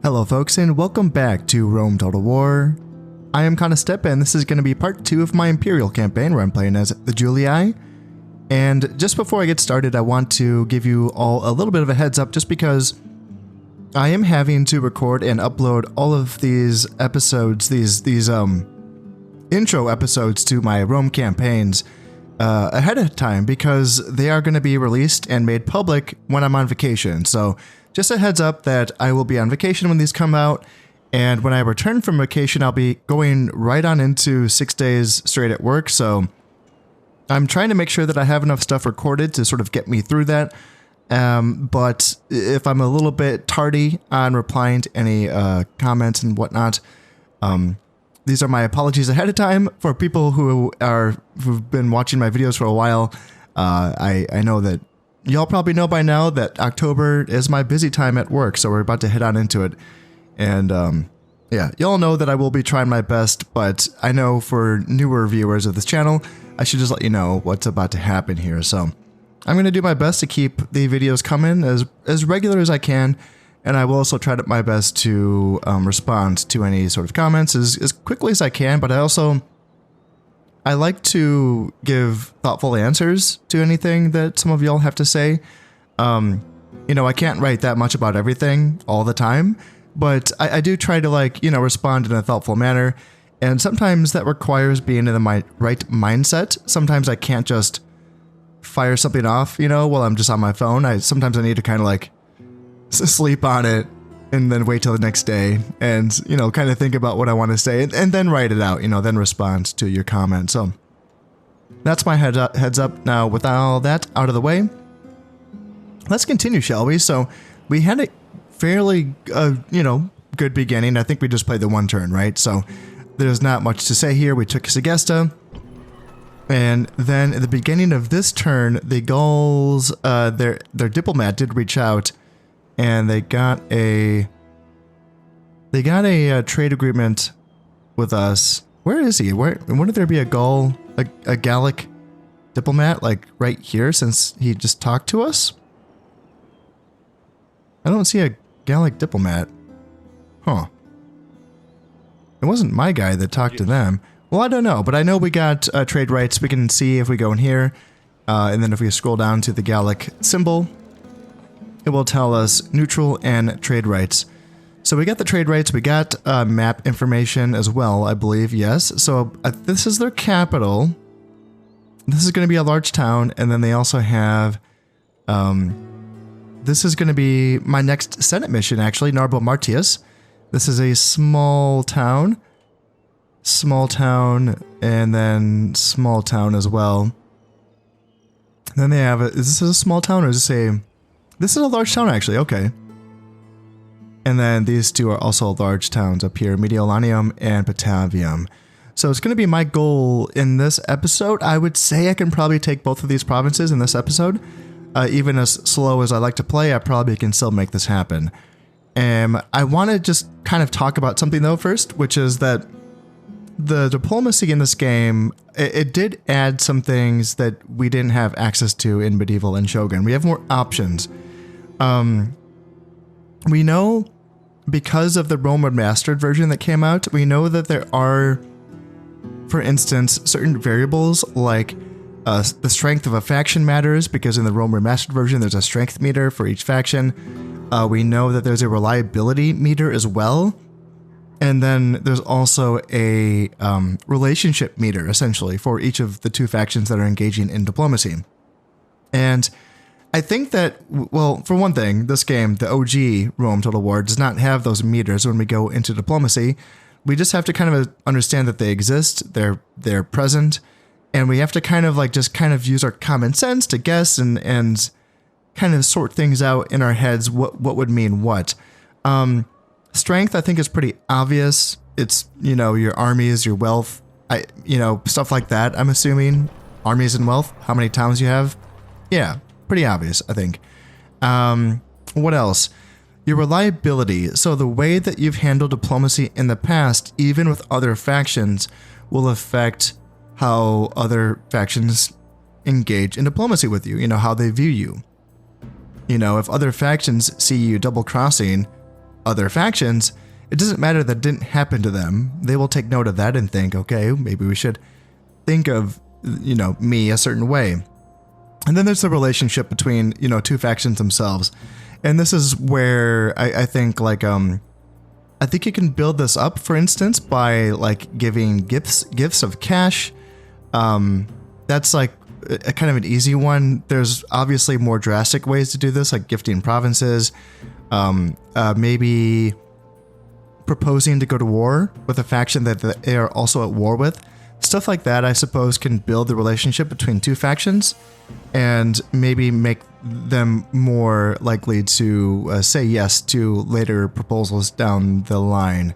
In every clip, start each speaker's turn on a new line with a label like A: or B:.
A: Hello folks and welcome back to Rome Total War. I am Step and this is going to be part 2 of my Imperial campaign where I'm playing as the Julii. And just before I get started, I want to give you all a little bit of a heads up just because I am having to record and upload all of these episodes, these intro episodes to my Rome campaigns ahead of time because they are going to be released and made public when I'm on vacation. So just a heads up that I will be on vacation when these come out, and when I return from vacation, I'll be going right on into 6 days straight at work, so I'm trying to make sure that I have enough stuff recorded to sort of get me through that, but if I'm a little bit tardy on replying to any comments and whatnot, these are my apologies ahead of time. For people who've been watching my videos for a while, I know that y'all probably know by now that October is my busy time at work, so we're about to head on into it. And yeah, y'all know that I will be trying my best, but I know for newer viewers of this channel, I should just let you know what's about to happen here. So I'm going to do my best to keep the videos coming as regular as I can, and I will also try my best to respond to any sort of comments as quickly as I can, but I like to give thoughtful answers to anything that some of y'all have to say. You know, I can't write that much about everything all the time, but I do try to respond in a thoughtful manner. And sometimes that requires being in the right mindset. Sometimes I can't just fire something off, while I'm just on my phone. Sometimes I need to kind of sleep on it and then wait till the next day and, kind of think about what I want to say and then write it out, then respond to your comment. So that's my heads up. Now, with all that out of the way, let's continue, shall we? So we had a fairly, good beginning. I think we just played the one turn, right? So there's not much to say here. We took Segesta. And then at the beginning of this turn, the Gauls, their diplomat did reach out, and they got a trade agreement with us. Where is he? Wouldn't there be a Gaul, a Gallic diplomat, right here, since he just talked to us? I don't see a Gallic diplomat. Huh. It wasn't my guy that talked to them. Well, I don't know, but I know we got trade rights. We can see if we go in here, and then if we scroll down to the Gallic symbol, it will tell us neutral and trade rights. So we got the trade rights. We got map information as well, I believe. Yes. So this is their capital. This is going to be a large town. And then they also have, this is going to be my next Senate mission, actually, Narbo Martius. This is a small town, and then small town as well. Then they have, is this a small town or is this is a large town, actually. Okay. And then these two are also large towns up here, Mediolanium and Patavium. So it's going to be my goal in this episode. I would say I can probably take both of these provinces in this episode. Even as slow as I like to play, I probably can still make this happen. I want to just kind of talk about something though first, which is that the diplomacy in this game, it did add some things that we didn't have access to in Medieval and Shogun. We have more options. We know, because of the Rome Remastered version that came out, we know that there are, for instance, certain variables like the strength of a faction matters, because in the Rome Remastered version there's a strength meter for each faction. We know that there's a reliability meter as well. And then there's also a relationship meter, essentially, for each of the two factions that are engaging in diplomacy. And I think that, well, for one thing, this game, the OG Rome Total War, does not have those meters when we go into diplomacy. We just have to kind of understand that they exist, they're present, and we have to kind of just use our common sense to guess and kind of sort things out in our heads, what would mean what. Strength, I think, is pretty obvious. It's, your armies, your wealth, stuff like that, I'm assuming. Armies and wealth, how many towns you have. Yeah, pretty obvious, I think. What else? Your reliability. So the way that you've handled diplomacy in the past, even with other factions, will affect how other factions engage in diplomacy with you, how they view you. If other factions see you double-crossing, other factions, it doesn't matter that it didn't happen to them. They will take note of that and think, okay, maybe we should think of, me a certain way. And then there's the relationship between, two factions themselves. And this is where I think like, I think you can build this up, for instance, by like giving gifts of cash. That's like a kind of an easy one. There's obviously more drastic ways to do this, like gifting provinces, maybe proposing to go to war with a faction that they are also at war with. Stuff like that, I suppose, can build the relationship between two factions and maybe make them more likely to say yes to later proposals down the line.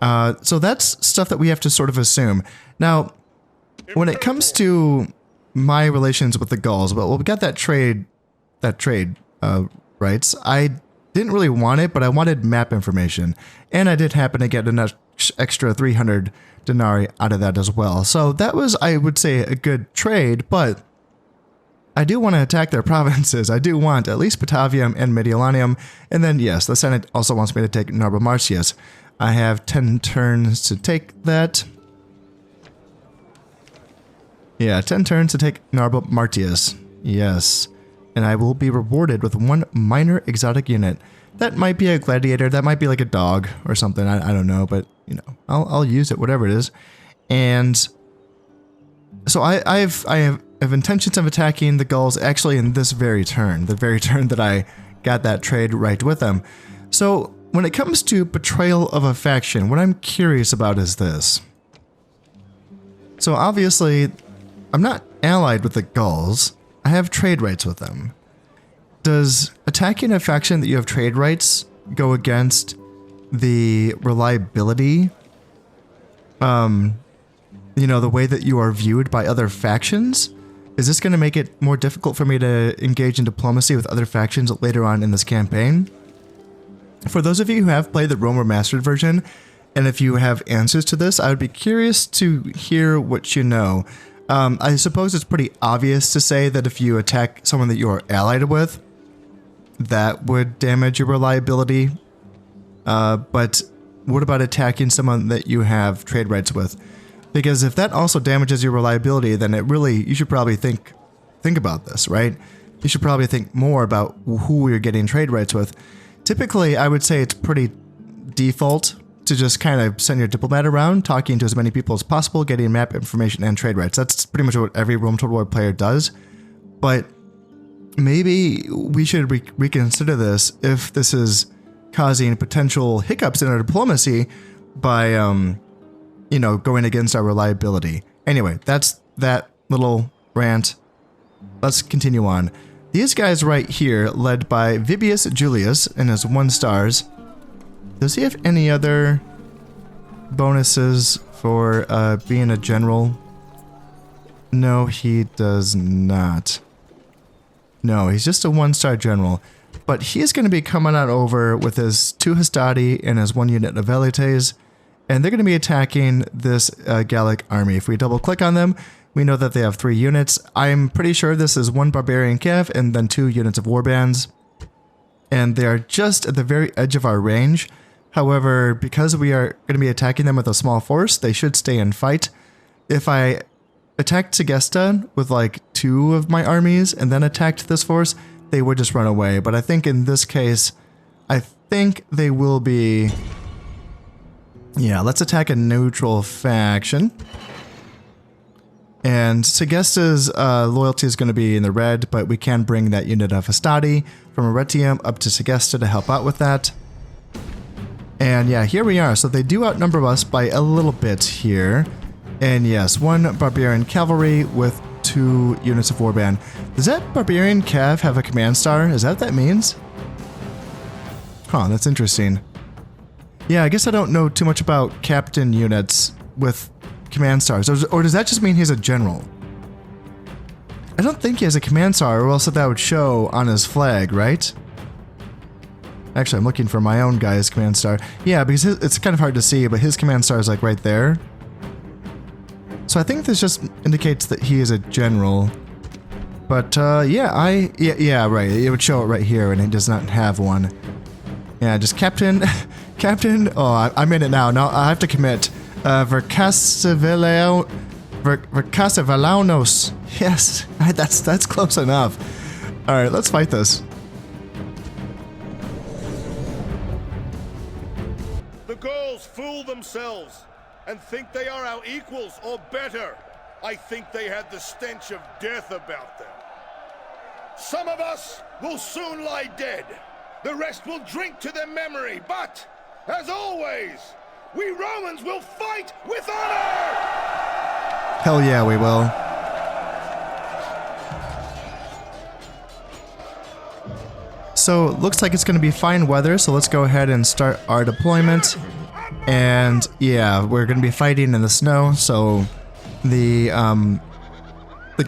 A: So that's stuff that we have to sort of assume. Now, when it comes to my relations with the Gauls, well, we got that trade rights. I didn't really want it, but I wanted map information, and I did happen to get an extra 300 denarii out of that as well. So that was, I would say, a good trade, but I do want to attack their provinces. I do want at least Batavium and Mediolanium, and then yes, the Senate also wants me to take Narba Martius. I have 10 turns to take that. Yeah, 10 turns to take Narba Martius. Yes. And I will be rewarded with 1 minor exotic unit. That might be a gladiator, that might be like a dog or something, I don't know, but, I'll use it, whatever it is. And so I have intentions of attacking the Gauls actually in this very turn, the very turn that I got that trade right with them. So when it comes to betrayal of a faction, what I'm curious about is this. So obviously, I'm not allied with the Gauls. I have trade rights with them. Does attacking a faction that you have trade rights go against the reliability, the way that you are viewed by other factions? Is this going to make it more difficult for me to engage in diplomacy with other factions later on in this campaign? For those of you who have played the Rome Remastered version, and if you have answers to this, I would be curious to hear what you know. I suppose it's pretty obvious to say that if you attack someone that you are allied with, that would damage your reliability. But what about attacking someone that you have trade rights with? Because if that also damages your reliability, then you should probably think about this, right? You should probably think more about who you're getting trade rights with. Typically, I would say it's pretty default to just kind of send your diplomat around, talking to as many people as possible, getting map information and trade rights. That's pretty much what every Rome Total War player does. But maybe we should reconsider this if this is causing potential hiccups in our diplomacy by, going against our reliability. Anyway, that's that little rant. Let's continue on. These guys right here, led by Vibius Julius and his 1 stars. Does he have any other bonuses for being a general? No, he does not. No, he's just a 1-star general. But he's going to be coming on over with his 2 Hastati and his 1 unit of Velites, and they're going to be attacking this Gallic army. If we double click on them, we know that they have 3 units. I'm pretty sure this is 1 Barbarian Cav and then 2 units of warbands. And they are just at the very edge of our range. However, because we are going to be attacking them with a small force, they should stay and fight. If I attacked Segesta with like 2 of my armies and then attacked this force, they would just run away. But I think in this case, I think they will be... Yeah, let's attack a neutral faction. And Segesta's loyalty is going to be in the red, but we can bring that unit of Hastati from Arretium up to Segesta to help out with that. And yeah, here we are. So they do outnumber us by a little bit here. And yes, 1 Barbarian Cavalry with 2 units of Warband. Does that Barbarian Cav have a command star? Is that what that means? Huh, that's interesting. Yeah, I guess I don't know too much about captain units with command stars. Or does that just mean he's a general? I don't think he has a command star, or else that would show on his flag, right? Actually, I'm looking for my own guy's command star. Yeah, because it's kind of hard to see, but his command star is like right there. So I think this just indicates that he is a general. But yeah, right. It would show it right here, and he does not have one. Yeah, just Captain, Captain. Oh, I'm in it now. No, I have to commit. Vercassivellanos. Yes, that's close enough. All right, let's fight this.
B: The Gauls fool themselves and think they are our equals or better. I think they had the stench of death about them. Some of us will soon lie dead. The rest will drink to their memory, but, as always, we Romans will fight with honor!
A: Hell yeah, we will. So, looks like it's going to be fine weather, so let's go ahead and start our deployment. And, yeah, we're going to be fighting in the snow, so the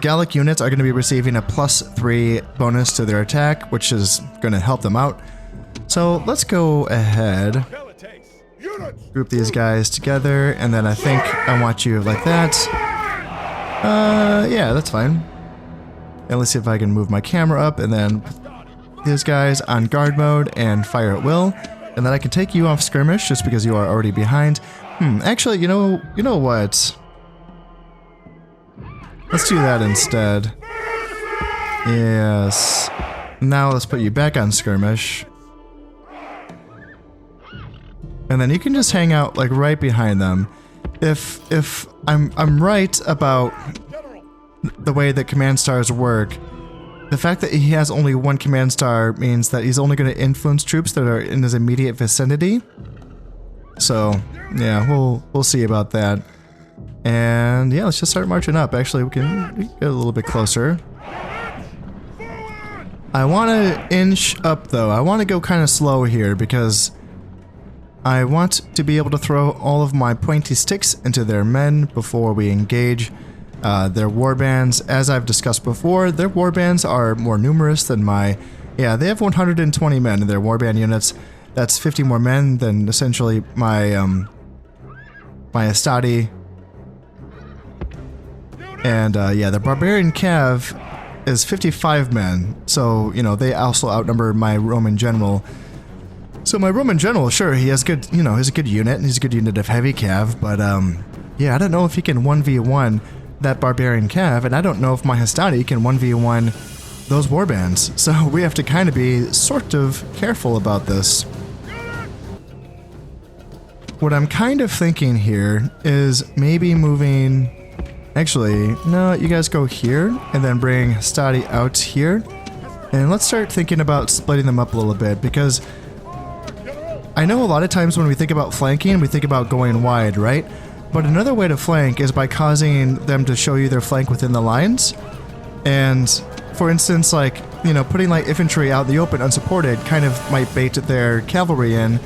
A: Gallic units are going to be receiving a +3 bonus to their attack, which is going to help them out. So let's go ahead, group these guys together, and then I think I want you like that. Yeah, that's fine. And let's see if I can move my camera up, and then these guys on guard mode and fire at will. And then I can take you off skirmish just because you are already behind. Actually, you know what? Let's do that instead. Yes. Now let's put you back on skirmish. And then you can just hang out like right behind them. If I'm right about the way that command stars work, the fact that he has only one command star means that he's only going to influence troops that are in his immediate vicinity. So, yeah, we'll see about that. And yeah, let's just start marching up. Actually, we can get a little bit closer. I want to inch up though. I want to go kind of slow here because I want to be able to throw all of my pointy sticks into their men before we engage their warbands. As I've discussed before, their warbands are more numerous than my... Yeah, they have 120 men in their warband units. That's 50 more men than essentially my my Astati. And yeah, the Barbarian Cav is 55 men, so, you know, they also outnumber my Roman General. So my Roman General, sure, he has good, you know, he's a good unit, and he's a good unit of heavy Cav, but, yeah, I don't know if he can 1v1 that Barbarian Cav, and I don't know if my Hastati can 1v1 those warbands, so we have to kind of be sort of careful about this. What I'm kind of thinking here is maybe moving... Actually, no, you guys go here, and then bring Hastati out here. And let's start thinking about splitting them up a little bit, because I know a lot of times when we think about flanking, we think about going wide, right? But another way to flank is by causing them to show you their flank within the lines. And, for instance, like, you know, putting light infantry out in the open unsupported kind of might bait their cavalry in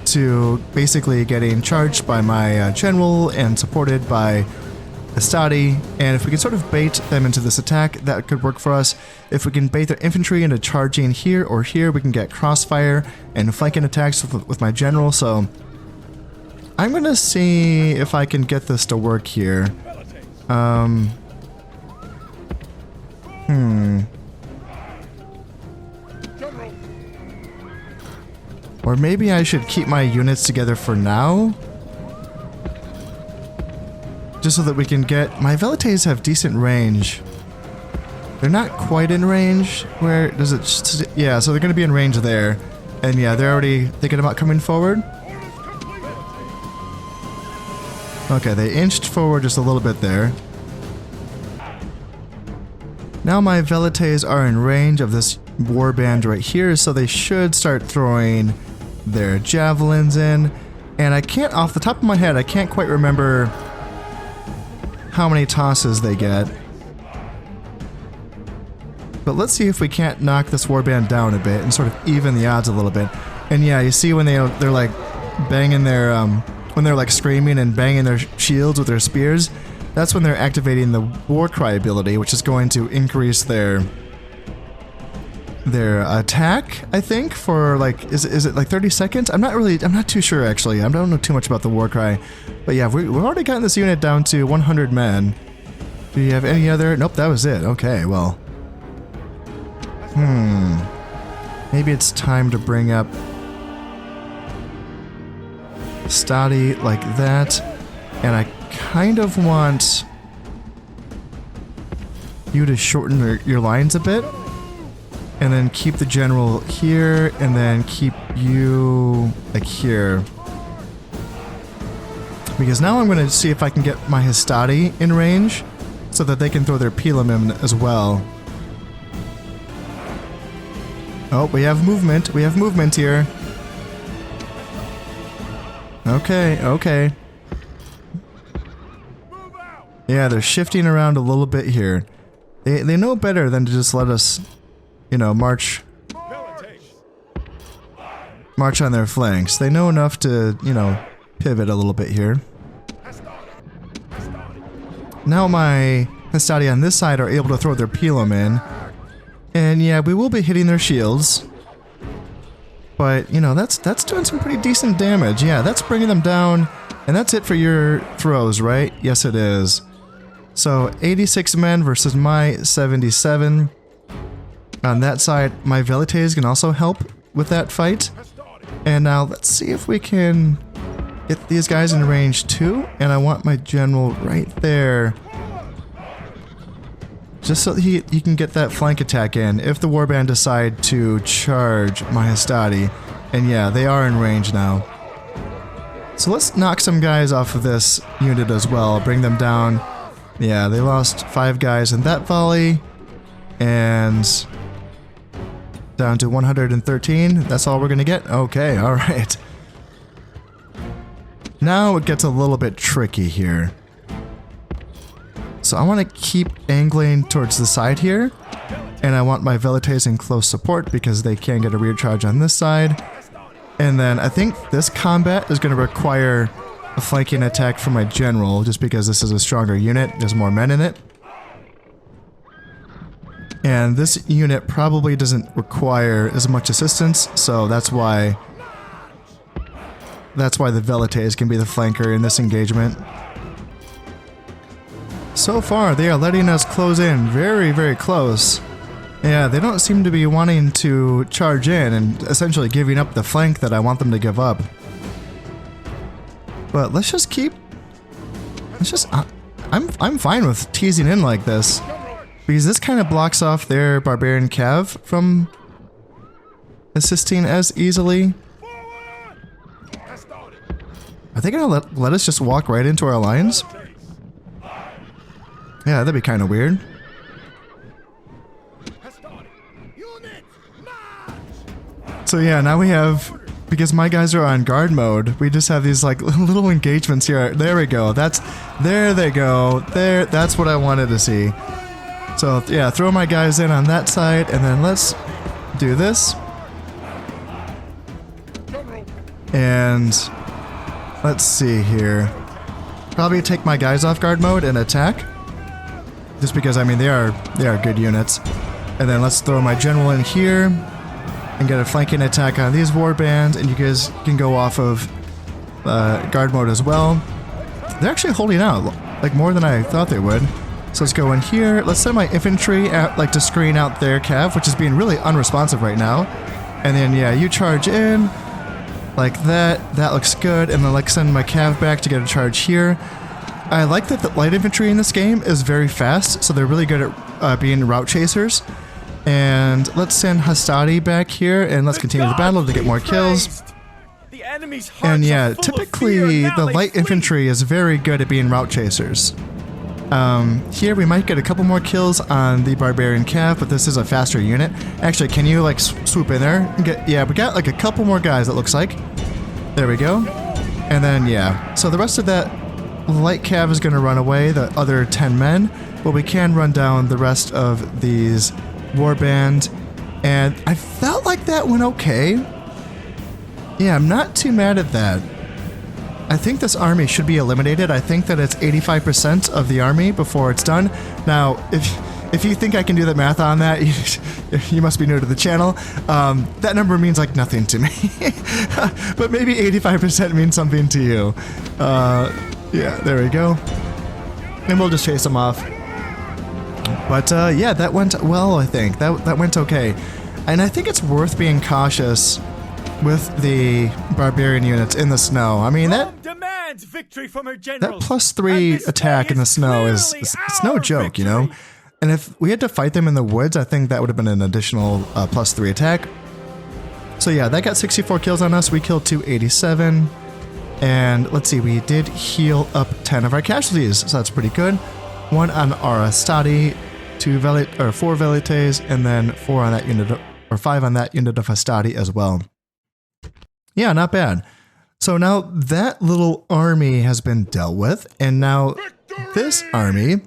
A: to basically getting charged by my general and supported by Astati, and if we can sort of bait them into this attack, that could work for us. If we can bait their infantry into charging here or here, we can get crossfire and flanking attacks with my general, so I'm gonna see if I can get this to work here. Or maybe I should keep my units together for now? Just so that we can get... My Velites have decent range. They're not quite in range. Where does it... Yeah, so they're going to be in range there. And yeah, they're already thinking about coming forward. Okay, they inched forward just a little bit there. Now my Velites are in range of this warband right here, so they should start throwing their javelins in. And I can't... Off the top of my head, I can't quite remember... how many tosses they get. But let's see if we can't knock this warband down a bit and sort of even the odds a little bit. And yeah, you see when they're like banging their when they're like screaming and banging their shields with their spears, that's when they're activating the war cry ability, which is going to increase their attack, I think, for like, is it like 30 seconds? I'm not too sure actually. I don't know too much about the war cry. But yeah, we've already gotten this unit down to 100 men. Do you have any other? Nope, that was it. Okay, well. Maybe it's time to bring up hastati like that. And I kind of want you to shorten your lines a bit. And then keep the general here, and then keep you like here. Because now I'm going to see if I can get my hastati in range so that they can throw their pilum in as well. Oh, we have movement. We have movement here. Okay, okay. Yeah, they're shifting around a little bit here. They know better than to just let us, you know, march on their flanks. They know enough to, you know, pivot a little bit here. Now my hastati on this side are able to throw their pilum in. And yeah, we will be hitting their shields. But, you know, that's doing some pretty decent damage. Yeah, that's bringing them down. And that's it for your throws, right? Yes, it is. So 86 men versus my 77. On that side, my velites can also help with that fight. And now let's see if we can get these guys in range too. And I want my general right there. Just so he can get that flank attack in if the warband decide to charge my hastati. And yeah, they are in range now. So let's knock some guys off of this unit as well. Bring them down. Yeah, they lost 5 guys in that volley. And down to 113. That's all we're going to get? Okay, alright. Now it gets a little bit tricky here. So I want to keep angling towards the side here. And I want my velites in close support because they can get a rear charge on this side. And then I think this combat is going to require a flanking attack from my general just because this is a stronger unit. There's more men in it. And this unit probably doesn't require as much assistance, so that's why the velites can be the flanker in this engagement. So far, they are letting us close in very, very close. Yeah, they don't seem to be wanting to charge in and essentially giving up the flank that I want them to give up. But let's just keep... I'm fine with teasing in like this. Because this kind of blocks off their barbarian cav from assisting as easily. Are they gonna let us just walk right into our lines? Yeah, that'd be kind of weird. So yeah, now we have, because my guys are on guard mode, we just have these like little engagements here. There we go. There they go. That's what I wanted to see. So yeah, throw my guys in on that side, and then let's do this. And let's see here. Probably take my guys off guard mode and attack. Just because, I mean, they are good units. And then let's throw my general in here and get a flanking attack on these warbands, and you guys can go off of guard mode as well. They're actually holding out, like more than I thought they would. So let's go in here. Let's send my infantry out, like, to screen out their cav, which is being really unresponsive right now. And then, yeah, you charge in like that. That looks good. And then, like, send my cav back to get a charge here. I like that the light infantry in this game is very fast, so they're really good at being route chasers. And let's send hastati back here, and let's continue the battle to get more kills. And yeah, typically the light infantry is very good at being route chasers. Here we might get a couple more kills on the barbarian cav, but this is a faster unit. Actually, can you like swoop in there and get? Yeah, we got like a couple more guys. It looks like. There we go. And then yeah, so the rest of that light cav is going to run away. The other 10 men, but we can run down the rest of these warband. And I felt like that went okay. Yeah, I'm not too mad at that. I think this army should be eliminated. I think that it's 85% of the army before it's done. Now, if you think I can do the math on that, you must be new to the channel. That number means like nothing to me. But maybe 85% means something to you. Yeah, there we go. And we'll just chase them off. But yeah, that went well, I think. That went okay. And I think it's worth being cautious with the barbarian units in the snow. I mean, that
C: demands victory from her generals.
A: +3 attack in the snow is it's no joke, you know? And if we had to fight them in the woods, I think that would have been an additional +3 attack. So yeah, that got 64 kills on us. We killed 287. And let's see, we did heal up 10 of our casualties, so that's pretty good. 1 on our Astati, 4 Velites, and then 4 on that unit, or 5 on that unit of Astati as well. Yeah, not bad. So now that little army has been dealt with, and now this army.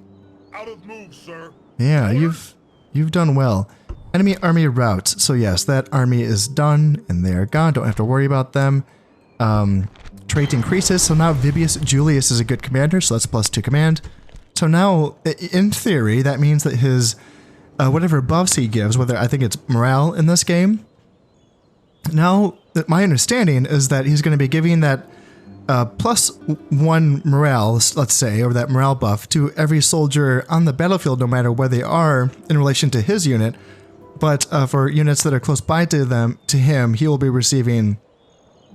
B: Out of move, sir.
A: Yeah, you've done well. Enemy army routes. So yes, that army is done, and they are gone. Don't have to worry about them. Trait increases, so now Vibius Julius is a good commander, so that's +2 command. So now, in theory, that means that his, whatever buffs he gives, whether I think it's morale in this game, now, my understanding is that he's going to be giving that +1 morale, let's say, or that morale buff to every soldier on the battlefield, no matter where they are in relation to his unit. But for units that are close by to him, he will be receiving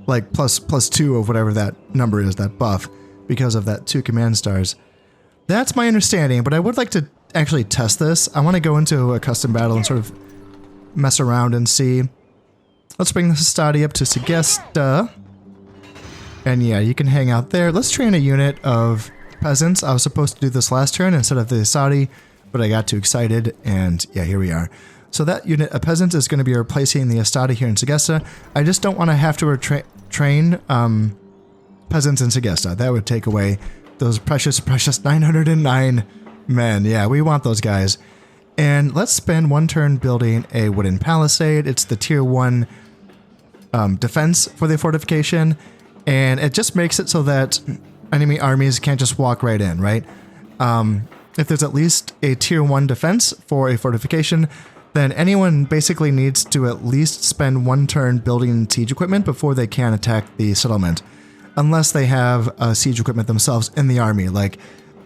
A: like +2 of whatever that number is, that buff, because of that 2 command stars. That's my understanding, but I would like to actually test this. I want to go into a custom battle and sort of mess around and see. Let's bring the Astati up to Segesta. And yeah, you can hang out there. Let's train a unit of peasants. I was supposed to do this last turn instead of the Astati, but I got too excited, and yeah, here we are. So that unit of peasants is going to be replacing the Astati here in Segesta. I just don't want to have to train peasants in Segesta. That would take away those precious 909 men. Yeah, we want those guys. And let's spend 1 turn building a wooden palisade. It's the tier 1 defense for the fortification. And it just makes it so that enemy armies can't just walk right in, right? If there's at least a tier 1 defense for a fortification, then anyone basically needs to at least spend 1 turn building siege equipment before they can attack the settlement. Unless they have siege equipment themselves in the army, like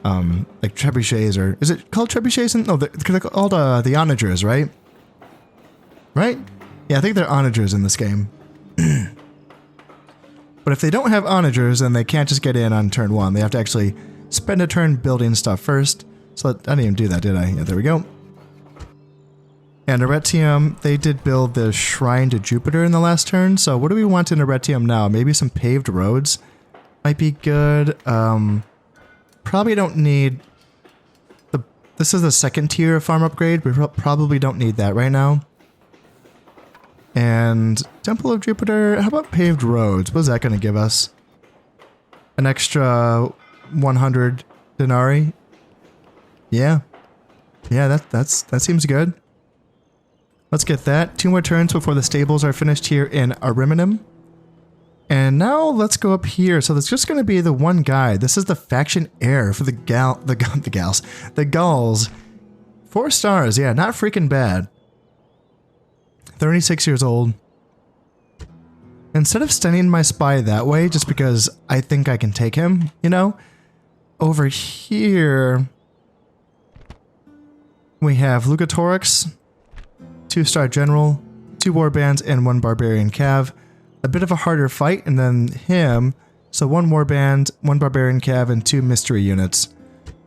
A: trebuchets, or is it called trebuchets? No, they're called the onagers, right? Right? Yeah, I think they're onagers in this game. But if they don't have onagers, then they can't just get in on turn 1. They have to actually spend a turn building stuff first. So I didn't even do that, did I? Yeah, there we go. And Arretium, they did build the Shrine to Jupiter in the last turn. So what do we want in Arretium now? Maybe some paved roads might be good. Probably don't need this is the 2nd tier of farm upgrade. We probably don't need that right now. And Temple of Jupiter, how about paved roads? What is that going to give us? An extra 100 denarii? Yeah. Yeah, that seems good. Let's get that. 2 more turns before the stables are finished here in Ariminum. And now let's go up here. So there's just going to be the one guy. This is the faction heir for the Gauls. 4 stars. Yeah, not freaking bad. 36 years old. Instead of sending my spy that way, just because I think I can take him, you know, over here we have Lugatorix, 2-star general, 2 warbands, and 1 barbarian cav. A bit of a harder fight, and then him, so 1 warband, 1 barbarian cav, and 2 mystery units.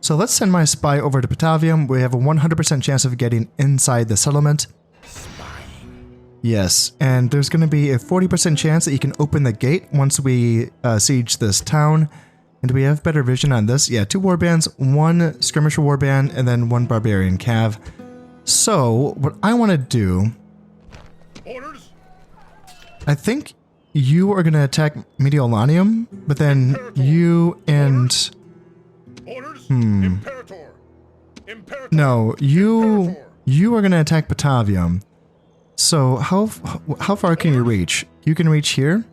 A: So let's send my spy over to Patavium. We have a 100% chance of getting inside the settlement. Yes, and there's going to be a 40% chance that you can open the gate once we siege this town. And do we have better vision on this? Yeah, 2 warbands, 1 skirmisher warband, and then 1 barbarian cav. So, what I want to do...
B: Orders.
A: I think you are going to attack Mediolanium, but then you and...
B: Orders. Imperator. Imperator.
A: No, you are going to attack Patavium. So how far can you reach? You can reach here.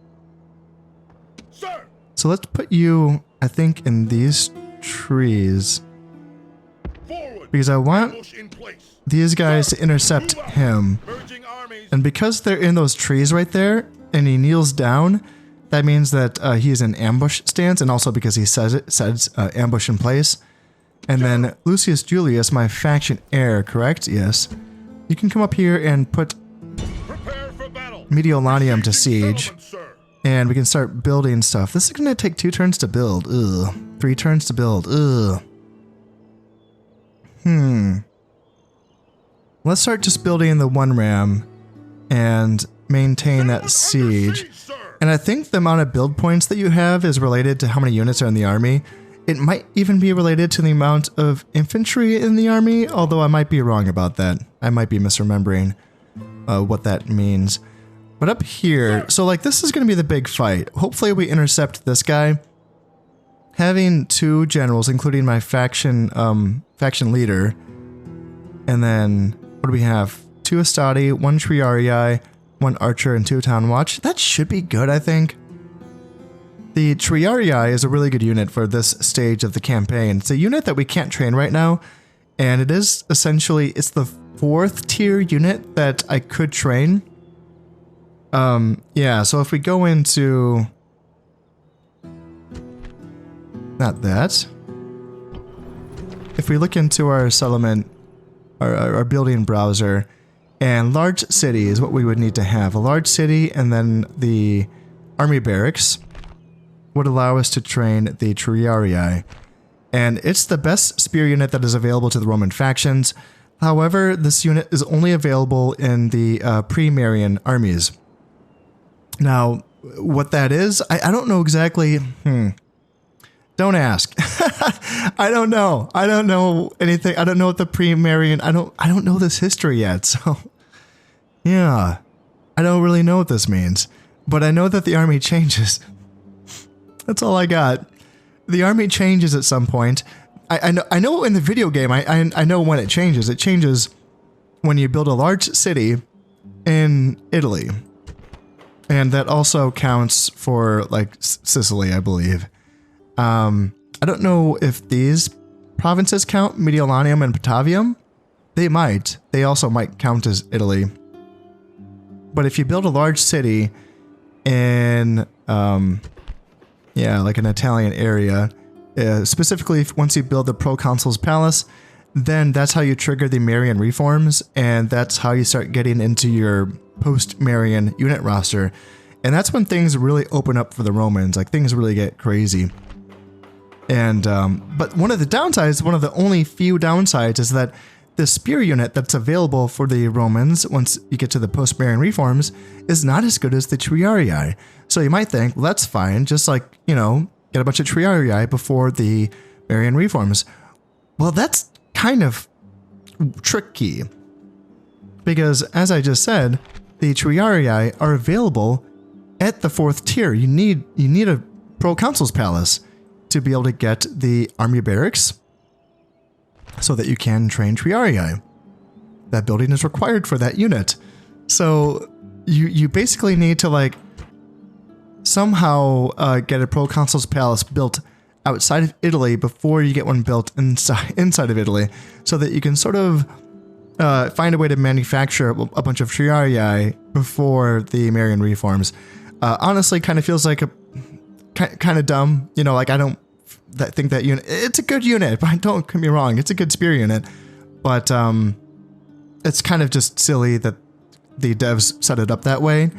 B: Sir.
A: So let's put you, I think, in these trees.
B: Forward.
A: Because I want these guys to intercept him. And because they're in those trees right there, and he kneels down, that means that he's in ambush stance, and also because he says ambush in place. And then Lucius Julius, my faction heir, correct? Yes. You can come up here and put...
B: Prepare for battle.
A: Mediolanium to siege.
B: Settlement, sir.
A: And we can start building stuff. This is going to take 2 turns to build. Ugh. 3 turns to build. Ugh. Let's start just building the 1 ram and maintain that siege. And I think the amount of build points that you have is related to how many units are in the army. It might even be related to the amount of infantry in the army, although I might be wrong about that. I might be misremembering what that means. But up here, so like this is going to be the big fight. Hopefully we intercept this guy. Having 2 generals, including my faction leader. And then, what do we have? 2 Astati, 1 Triarii, 1 Archer, and 2 Town Watch. That should be good, I think. The Triarii is a really good unit for this stage of the campaign. It's a unit that we can't train right now. And it is essentially, it's the 4th tier unit that I could train. Yeah, so if we go into... Not that. If we look into our settlement, our building browser, and large city is what we would need to have. A large city and then the army barracks would allow us to train the Triarii. And it's the best spear unit that is available to the Roman factions. However, this unit is only available in the pre-Marian armies. Now, what that is, I don't know exactly. Don't ask. I don't know. I don't know anything. I don't know what the pre-Marian. I don't know this history yet. So, yeah, I don't really know what this means. But I know that the army changes. That's all I got. The army changes at some point. I know in the video game. I know when it changes. It changes when you build a large city in Italy. And that also counts for, like, Sicily, I believe. I don't know if these provinces count, Mediolanium and Patavium. They might. They also might count as Italy. But if you build a large city in, yeah, like an Italian area, specifically once you build the proconsul's palace, then that's how you trigger the Marian reforms, and that's how you start getting into your post-Marian unit roster. And that's when things really open up for the Romans, like things really get crazy. And, but one of the downsides, one of the only few downsides is that the spear unit that's available for the Romans, once you get to the post-Marian reforms, is not as good as the Triarii. So you might think, well, that's fine, just like, you know, get a bunch of Triarii before the Marian reforms. Well, that's kind of tricky. Because, as I just said, the Triarii are available at the 4th tier. You need a proconsul's palace to be able to get the army barracks so that you can train Triarii. That building is required for that unit. So you basically need to like somehow get a proconsul's palace built outside of Italy before you get one built inside of Italy, so that you can sort of find a way to manufacture a bunch of Triarii before the Marian reforms. Honestly, kind of feels like a kind of dumb, you know, like I don't think that unit, it's a good unit, but don't get me wrong, it's a good spear unit, but it's kind of just silly that the devs set it up that way.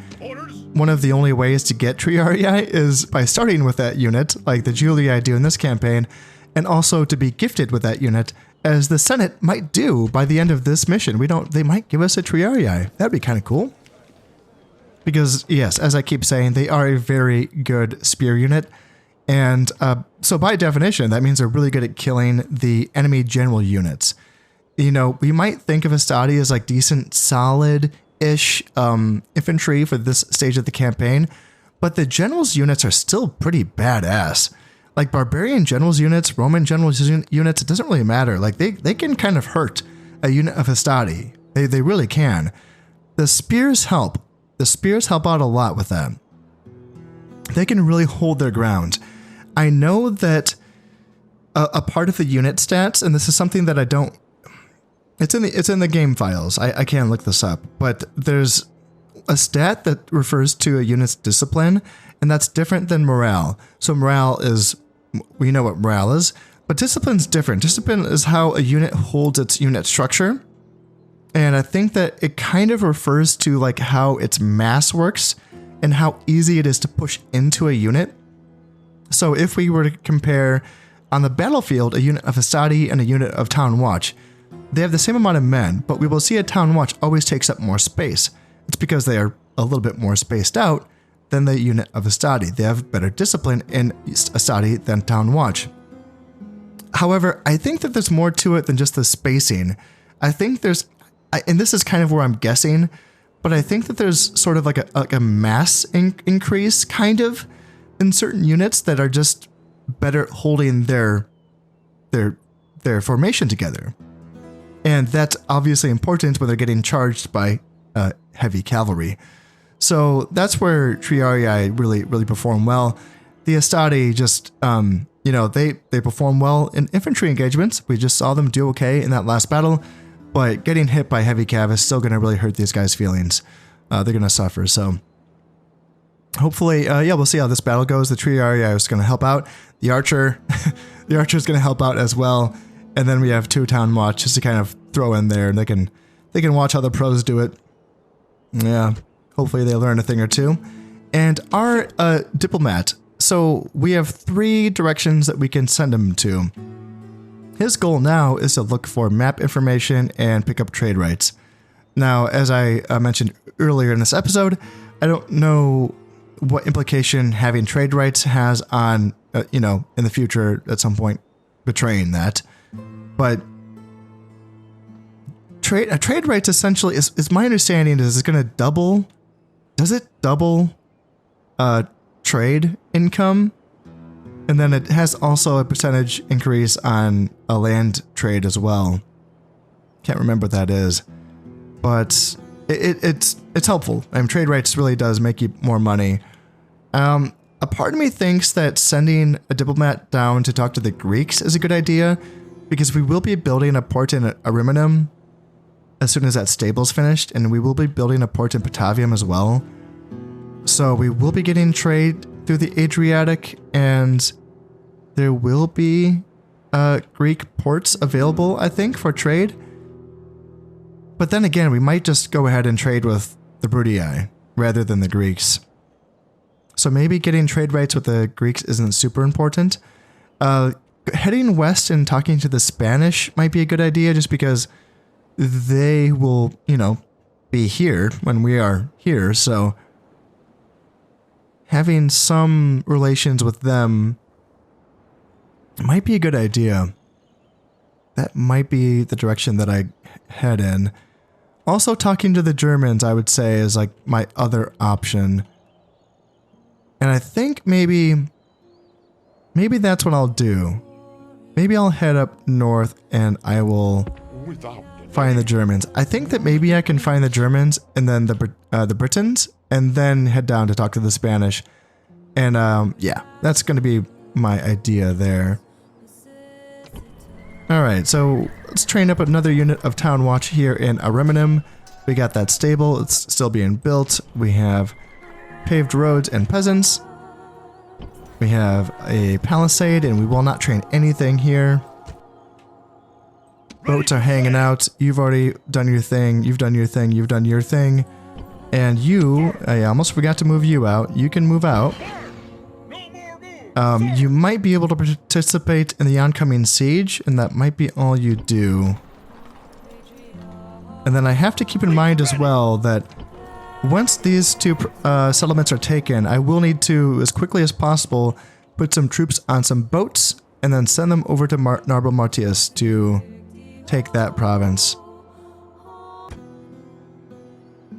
A: One of the only ways to get Triarii is by starting with that unit, like the Julii do in this campaign, and also to be gifted with that unit, as the Senate might do by the end of this mission. They might give us a Triarii. That'd be kind of cool. Because, yes, as I keep saying, they are a very good spear unit. And so by definition, that means they're really good at killing the enemy general units. You know, we might think of Astati as like decent, solid-ish infantry for this stage of the campaign, but the generals units are still pretty badass. Like barbarian generals units, Roman generals units, it doesn't really matter. Like they can kind of hurt a unit of Astati. They really can. The spears help. The spears help out a lot with that. They can really hold their ground. I know that a part of the unit stats, and this is something that I don't, it's in the game files. I can't look this up, but there's a stat that refers to a unit's discipline, and that's different than morale. So morale is, we know what morale is, but discipline's different. Discipline is how a unit holds its unit structure. And I think that it kind of refers to like how its mass works and how easy it is to push into a unit. So if we were to compare on the battlefield a unit of Hastati and a unit of Town Watch, they have the same amount of men, but we will see a Town Watch always takes up more space. It's because they are a little bit more spaced out than the unit of Hastati. They have better discipline in Hastati than Town Watch. However, I think that there's more to it than just the spacing. I think there's, and this is kind of where I'm guessing, but I think that there's sort of like a mass increase kind of in certain units that are just better holding their formation together. And that's obviously important when they're getting charged by heavy cavalry. So that's where Triarii really perform well. The Hastati just, they perform well in infantry engagements. We just saw them do okay in that last battle, but getting hit by heavy cav is still going to really hurt these guys' feelings. They're going to suffer. So hopefully, we'll see how this battle goes. The Triarii is going to help out. The archer, the archer is going to help out as well. And then we have 2 Town Watch just to kind of throw in there, and they can watch how the pros do it. Yeah, hopefully they learn a thing or two. And our diplomat. So we have 3 directions that we can send him to. His goal now is to look for map information and pick up trade rights. Now, as I mentioned earlier in this episode, I don't know what implication having trade rights has on, in the future at some point betraying that. But trade rights essentially is my understanding is it's going to double. Does it double trade income? And then it has also a percentage increase on a land trade as well. Can't remember what that is, but it's helpful. Trade rights really does make you more money. A part of me thinks that sending a diplomat down to talk to the Greeks is a good idea, because we will be building a port in Ariminum as soon as that stable's finished, and we will be building a port in Patavium as well. So we will be getting trade through the Adriatic, and there will be Greek ports available, I think, for trade. But then again, we might just go ahead and trade with the Brutii rather than the Greeks. So maybe getting trade rights with the Greeks isn't super important. Heading west and talking to the Spanish might be a good idea, just because they will, be here when we are here. So having some relations with them might be a good idea. That might be the direction that I head in. Also, talking to the Germans, I would say, is like my other option. And I think maybe that's what I'll do. Maybe I'll head up north and I will find the Germans. I think that maybe I can find the Germans and then the Britons, and then head down to talk to the Spanish. And that's going to be my idea there. All right, so let's train up another unit of Town Watch here in Ariminum. We got that stable. It's still being built. We have paved roads and peasants. We have a palisade, and we will not train anything here. Boats are hanging out. You've already done your thing. You've done your thing. You've done your thing. And I almost forgot to move you out. You can move out. You might be able to participate in the oncoming siege, and that might be all you do. And then I have to keep in mind as well that once these 2 settlements are taken, I will need to, as quickly as possible, put some troops on some boats and then send them over to Narbo Martius to take that province.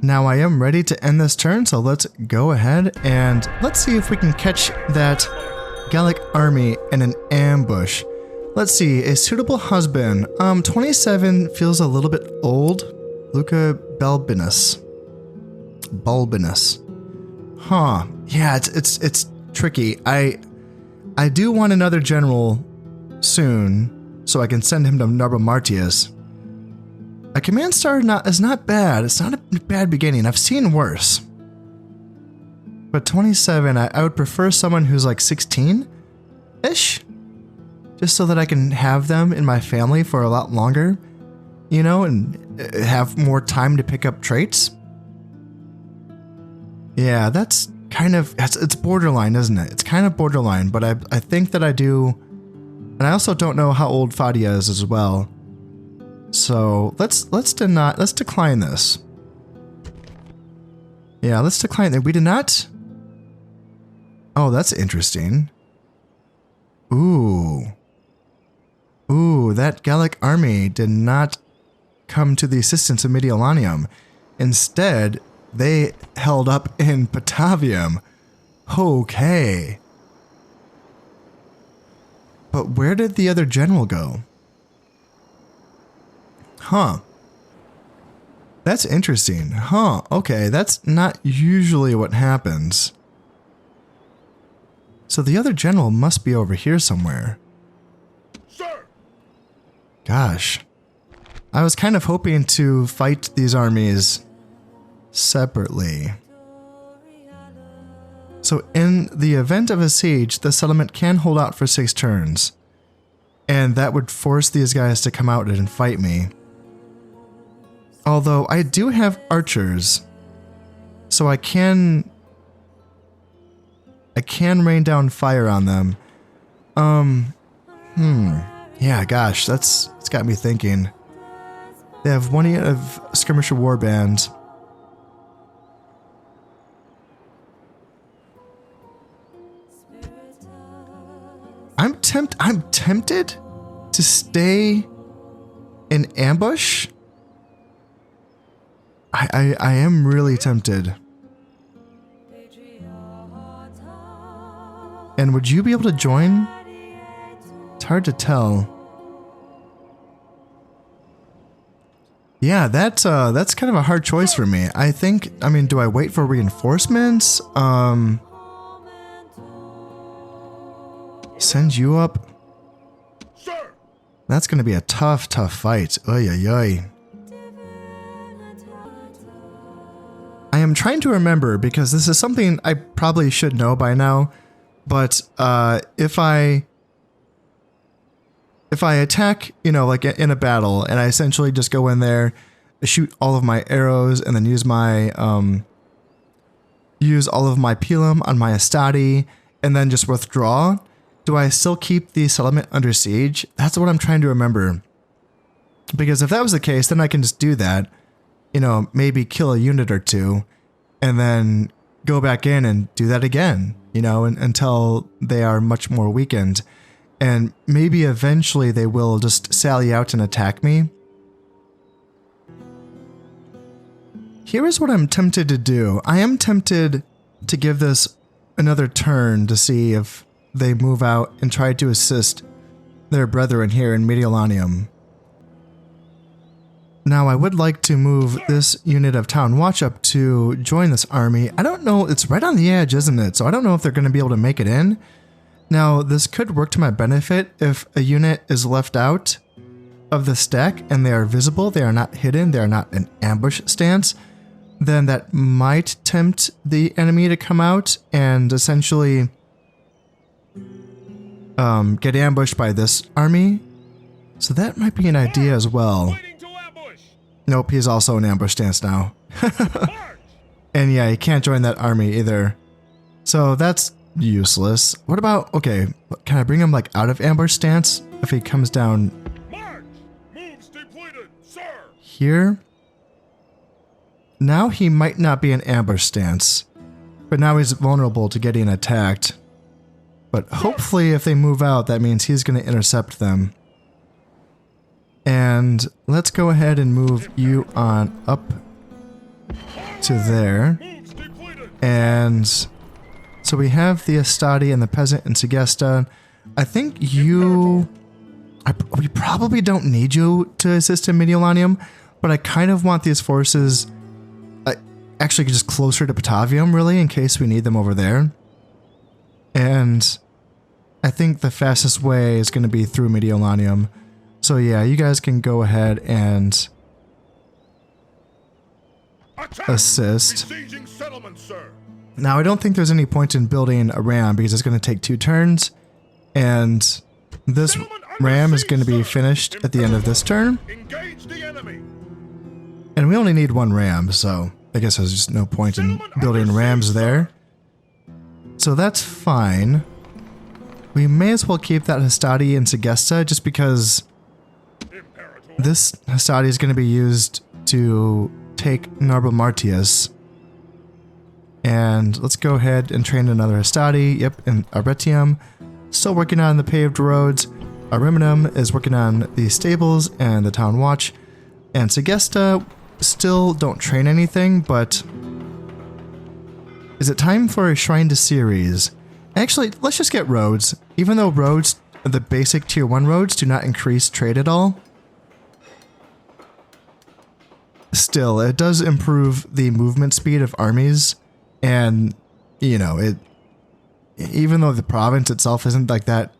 A: Now I am ready to end this turn, so let's go ahead and let's see if we can catch that Gallic army in an ambush. Let's see, a suitable husband. 27 feels a little bit old. Luca Balbinus. Huh. Yeah, it's tricky. I do want another general soon, so I can send him to Narbo Martius. A command star is not bad. It's not a bad beginning. I've seen worse. But 27, I would prefer someone who's like 16-ish. Just so that I can have them in my family for a lot longer. you know, and have more time to pick up traits. Yeah, that's kind of, it's borderline, isn't it? It's kind of borderline, but I think that I do. And I also don't know how old Fadia is as well. So let's decline this. Yeah, let's decline it. We did not. Oh, that's interesting. Ooh, that Gallic army did not come to the assistance of Mediolanum. Instead, they held up in Patavium. Okay. But where did the other general go? Huh. That's interesting. Huh. Okay, that's not usually what happens. So the other general must be over here somewhere.
B: Sir!
A: Gosh. I was kind of hoping to fight these armies separately. So in the event of a siege, the settlement can hold out for 6 turns. And that would force these guys to come out and fight me. Although I do have archers, so I can rain down fire on them. Yeah, gosh, it's got me thinking. They have 1 unit of skirmisher warband. I'm tempted to stay in ambush. I am really tempted. And would you be able to join? It's hard to tell. Yeah, that's kind of a hard choice for me. I mean, do I wait for reinforcements? Send you up?
B: Sir!
A: That's gonna be a tough fight. Oy, oy, oy. I am trying to remember, because this is something I probably should know by now, but if I attack, you know, like in a battle, and I essentially just go in there, shoot all of my arrows, and then use all of my pilum on my Astati, and then just withdraw, do I still keep the settlement under siege? That's what I'm trying to remember. Because if that was the case, then I can just do that, you know, maybe kill a unit or two, and then go back in and do that again, you know, until they are much more weakened. And maybe eventually they will just sally out and attack me. Here is what I'm tempted to do. I am tempted to give this another turn to see if they move out and try to assist their brethren here in Mediolanum. Now, I would like to move this unit of Town Watch up to join this army. I don't know, it's right on the edge, isn't it? So I don't know if they're going to be able to make it in. Now, this could work to my benefit if a unit is left out of the stack and they are visible, they are not hidden, they are not an ambush stance, then that might tempt the enemy to come out and essentially get ambushed by this army. So that might be an idea as well. Nope, he's also in ambush stance now. And yeah, he can't join that army either. So that's useless. What about, okay, can I bring him like out of ambush stance if he comes down here? Now he might not be in ambush stance, but now he's vulnerable to getting attacked. But hopefully if they move out, that means he's going to intercept them. And let's go ahead and move you on up to there. And so we have the Astati and the Peasant and Segesta. I think we probably don't need you to assist in Mediolanum, but I kind of want these forces actually just closer to Patavium, really, in case we need them over there. And I think the fastest way is going to be through Mediolanum. So yeah, you guys can go ahead and assist. Now, I don't think there's any point in building a ram because it's going to take 2 turns. And this ram is going to be finished at the end of this turn.
B: Engage the enemy.
A: And we only need one ram, so I guess there's just no point in building rams there. So that's fine. We may as well keep that Hastati in Segesta just because this Hastati is going to be used to take Narba Martius. And let's go ahead and train another Hastati. Yep, and Arretium. Still working on the paved roads. Ariminum is working on the stables and the town watch. And Segesta, still don't train anything, but is it time for a Shrine to Ceres? Actually, let's just get roads. Even though roads, the basic tier 1 roads, do not increase trade at all, still, it does improve the movement speed of armies. And, you know, even though the province itself isn't like that,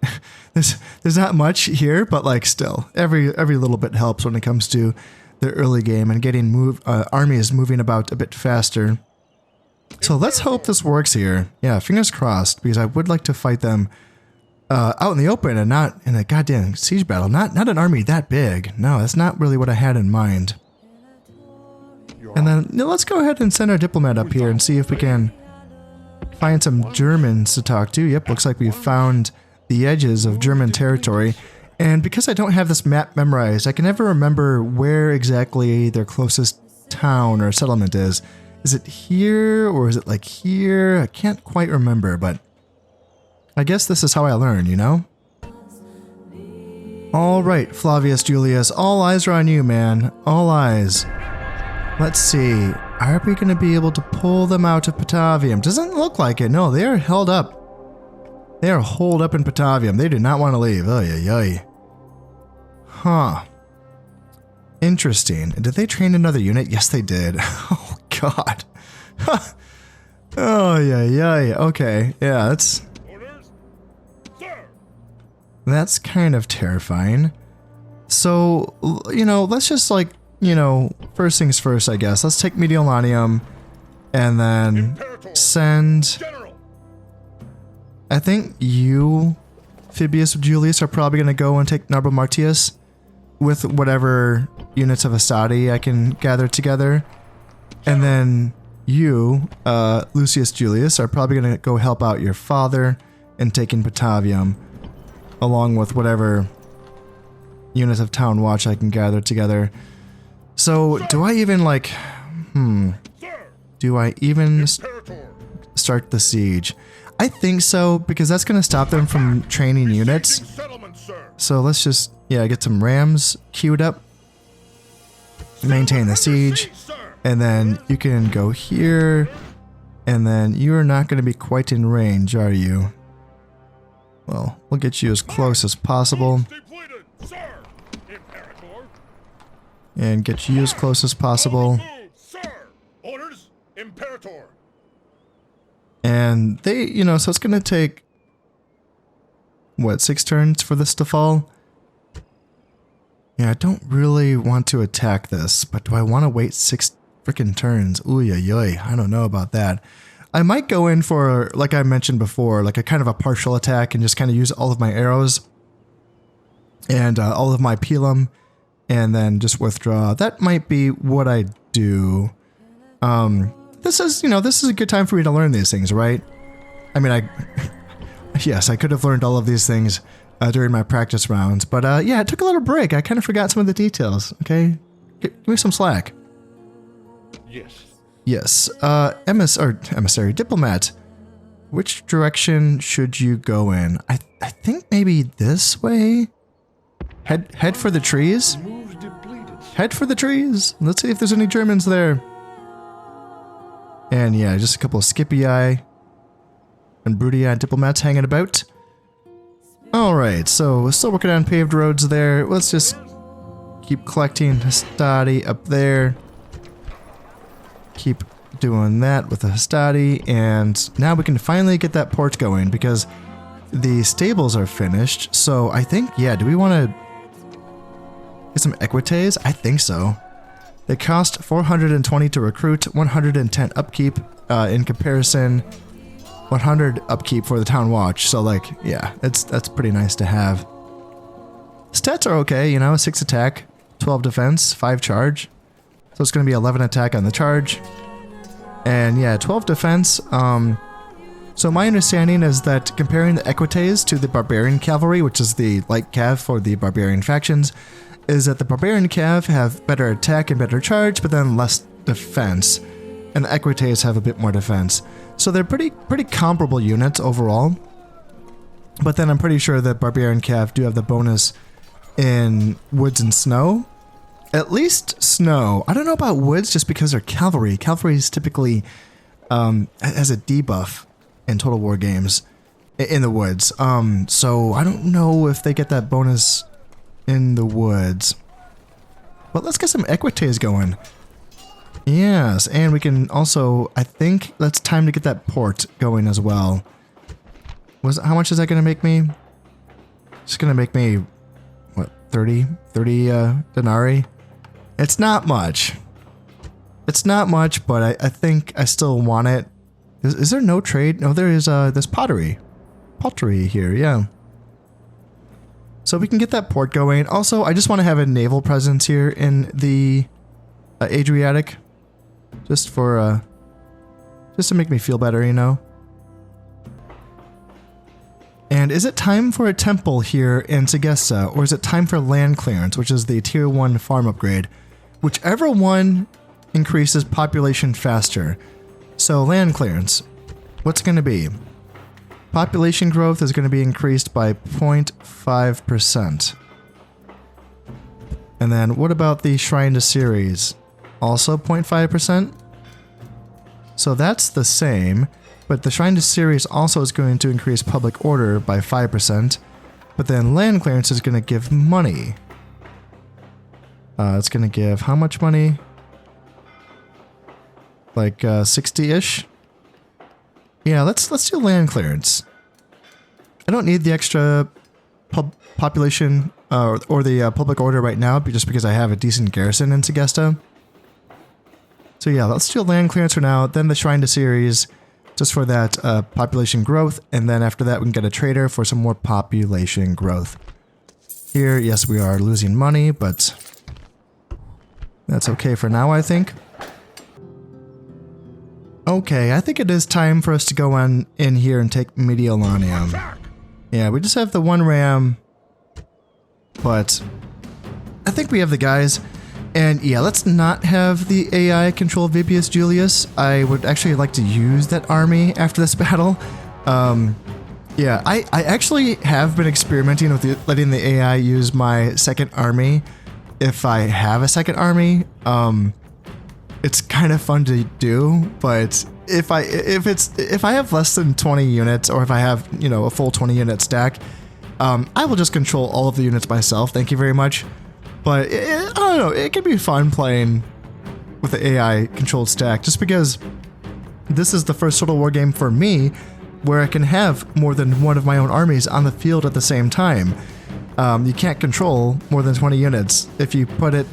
A: there's not much here, but like still, every little bit helps when it comes to the early game and getting armies moving about a bit faster. So let's hope this works here. Yeah, fingers crossed, because I would like to fight them out in the open and not in a goddamn siege battle. Not an army that big. No, that's not really what I had in mind. And then let's go ahead and send our diplomat up here and see if we can find some Germans to talk to. Yep, looks like we found the edges of German territory. And because I don't have this map memorized, I can never remember where exactly their closest town or settlement is. Is it here or is it like here? I can't quite remember, but I guess this is how I learn, you know? All right, Flavius Julius, all eyes are on you, man. All eyes. Let's see. Are we going to be able to pull them out of Patavium? Doesn't look like it. No, they are held up. They are holed up in Patavium. They do not want to leave. Oy, oy, oy. Huh. Interesting. Did they train another unit? Yes, they did. Oh, God. Oh, yeah, yeah. Okay. Yeah, that's kind of terrifying. So, you know, let's just like, you know, first things first, I guess. Let's take Mediolanium and then send... I think you, Fabius Julius, are probably going to go and take Narba Martius with whatever units of Hastati I can gather together. And then you, Lucius Julius, are probably going to go help out your father in taking Patavium, along with whatever units of Town Watch I can gather together. So, do I even, like, do I even start the siege? I think so, because that's going to stop them from training units. So let's just, yeah, get some rams queued up. Maintain the siege. And then you can go here. And then you're not going to be quite in range, are you? Well, we'll get you as close as possible. And get you as close as possible. And they, you know, so it's going to take, what, 6 turns for this to fall? Yeah, I don't really want to attack this, but do I want to wait 6 freaking turns? Ooh, yoy, I don't know about that. I might go in for, like I mentioned before, like a kind of a partial attack and just kind of use all of my arrows and all of my pilum and then just withdraw. That might be what I do. This is, you know, this is a good time for me to learn these things, right? I mean, yes, I could have learned all of these things during my practice rounds, but yeah, it took a little break. I kind of forgot some of the details, okay? Give me some slack.
B: Yes.
A: Yes, emissary, diplomat. Which direction should you go in? I think maybe this way? Head for the trees? Head for the trees. Let's see if there's any Germans there. And yeah, just a couple of Scipii and Brutii diplomats hanging about. Alright, so we're still working on paved roads there. Let's just keep collecting Hastati up there. Keep doing that with the Hastati, and now we can finally get that port going because the stables are finished. So I think, yeah, do we want to get some equites? I think so. They cost 420 to recruit, 110 upkeep in comparison, 100 upkeep for the town watch. So like, yeah, that's pretty nice to have. Stats are okay, you know, 6 attack, 12 defense, 5 charge. So it's going to be 11 attack on the charge. And yeah, 12 defense. So my understanding is that comparing the Equites to the Barbarian Cavalry, which is the light cav for the Barbarian factions, is that the Barbarian cav have better attack and better charge, but then less defense. And the Equites have a bit more defense. So they're pretty comparable units overall. But then I'm pretty sure that Barbarian cav do have the bonus in woods and snow. At least snow. I don't know about woods just because they're cavalry. Cavalry is typically has a debuff in Total War games in the woods. So I don't know if they get that bonus in the woods. But let's get some Equites going. Yes, and we can also, I think that's time to get that port going as well. How much is that going to make me? It's going to make me, what, 30 denarii? It's not much. It's not much, but I think I still want it. Is there no trade? No, there is, there's pottery. Pottery here, yeah. So we can get that port going. Also, I just want to have a naval presence here in the Adriatic. Just for, just to make me feel better, you know? And is it time for a temple here in Segesta, or is it time for land clearance, which is the tier 1 farm upgrade? Whichever one increases population faster. So land clearance, what's going to be? Population growth is going to be increased by 0.5%. And then what about the Shrine to Ceres? Also 0.5%? So that's the same. But the Shrine to Ceres also is going to increase public order by 5%. But then land clearance is going to give money. It's going to give how much money? Like 60-ish? Yeah, let's do land clearance. I don't need the extra population or the public order right now, just because I have a decent garrison in Segesta. So yeah, let's do land clearance for now, then the Shrine to Ceres, just for that population growth, and then after that we can get a trader for some more population growth. Here, yes, we are losing money, but that's okay for now, I think. Okay, I think it is time for us to go on in here and take Mediolanium. Yeah, we just have the 1 ram, but I think we have the guys. And yeah, let's not have the AI control Vibius Julius. I would actually like to use that army after this battle. Yeah, I actually have been experimenting with letting the AI use my second army if I have a second army. It's kind of fun to do, but if I have less than 20 units, or if I have, you know, a full 20 unit stack, I will just control all of the units myself. Thank you very much. But I don't know, it can be fun playing with the AI controlled stack, just because this is the first Total War game for me where I can have more than one of my own armies on the field at the same time. You can't control more than 20 units. If you put it